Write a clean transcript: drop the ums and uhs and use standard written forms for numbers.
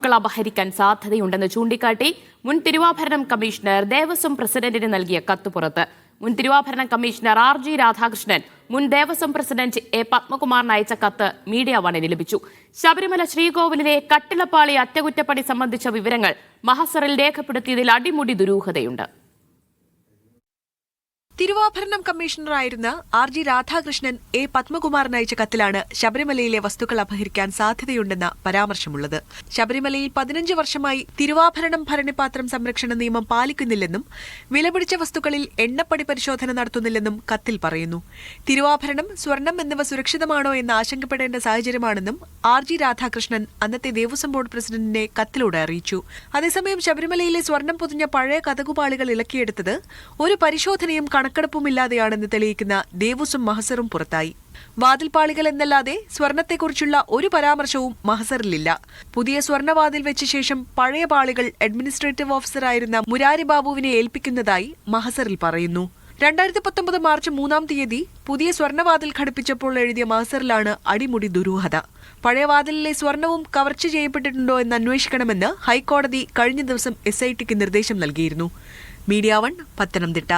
വസ്തുക്കൾ അപഹരിക്കാൻ സാധ്യതയുണ്ടെന്ന് ചൂണ്ടിക്കാട്ടി മുൻ തിരുവാഭരണം കമ്മീഷണർ ദേവസ്വം പ്രസിഡന്റിന് നൽകിയ കത്ത് പുറത്ത്. മുൻ തിരുവാഭരണം കമ്മീഷണർ RG രാധാകൃഷ്ണൻ മുൻ ദേവസ്വം പ്രസിഡന്റ് A പത്മകുമാറിന് അയച്ച കത്ത് മീഡിയ വണ്ണിന് ലഭിച്ചു. ശബരിമല ശ്രീകോവിലിലെ കട്ടിളപ്പാളി അറ്റകുറ്റപ്പണി സംബന്ധിച്ച വിവരങ്ങൾ മഹസറിൽ രേഖപ്പെടുത്തിയതിൽ അടിമുടി ദുരൂഹതയുണ്ട്. തിരുവാഭരണം കമ്മീഷണറായിരുന്ന RG രാധാകൃഷ്ണൻ A പത്മകുമാറിന് അയച്ച കത്തിലാണ് ശബരിമലയിലെ വസ്തുക്കൾ അപഹരിക്കാൻ സാധ്യതയുണ്ടെന്ന പരാമർശമുള്ളത്. ശബരിമലയിൽ 15 വർഷമായി തിരുവാഭരണം ഭരണിപാത്രം സംരക്ഷണ നിയമം പാലിക്കുന്നില്ലെന്നും വിലപിടിച്ച വസ്തുക്കളിൽ എണ്ണപ്പടി പരിശോധന നടത്തുന്നില്ലെന്നും കത്തിൽ പറയുന്നു. തിരുവാഭരണം, സ്വർണം എന്നിവ സുരക്ഷിതമാണോ എന്ന് ആശങ്കപ്പെടേണ്ട സാഹചര്യമാണെന്നും RG രാധാകൃഷ്ണൻ അന്നത്തെ ദേവസ്വം ബോർഡ് പ്രസിഡന്റിനെ കത്തിലൂടെ അറിയിച്ചു. അതേസമയം ശബരിമലയിലെ സ്വർണം പൊതിഞ്ഞ പഴയ കതകുപാളികൾ ഇളക്കിയെടുത്തത് ഒരു പരിശോധനയും കണക്കെടുപ്പുമില്ലാതെയാണെന്ന് തെളിയിക്കുന്ന ദേവസ്വം മഹസറും പുറത്തായി. വാതിൽപാളികൾ എന്നല്ലാതെ സ്വർണത്തെക്കുറിച്ചുള്ള ഒരു പരാമർശവും മഹസറിലില്ല. പുതിയ സ്വർണവാതിൽ വെച്ച ശേഷം പഴയ പാളികൾ അഡ്മിനിസ്ട്രേറ്റീവ് ഓഫീസറായിരുന്ന മുരാരി ബാബുവിനെ ഏൽപ്പിക്കുന്നതായി മഹസറിൽ പറയുന്നു. 2019 മാർച്ച് 3-ാം തീയതി പുതിയ സ്വർണവാതിൽ ഘടിപ്പിച്ചപ്പോൾ എഴുതിയ മഹസറിലാണ് അടിമുടി ദുരൂഹത. പഴയ വാതിലിലെ സ്വർണവും കവർച്ച ചെയ്യപ്പെട്ടിട്ടുണ്ടോ എന്ന് അന്വേഷിക്കണമെന്ന് ഹൈക്കോടതി കഴിഞ്ഞ ദിവസം SITക്ക് നിർദ്ദേശം നൽകിയിരുന്നു. മീഡിയ 1 പത്തനംതിട്ട.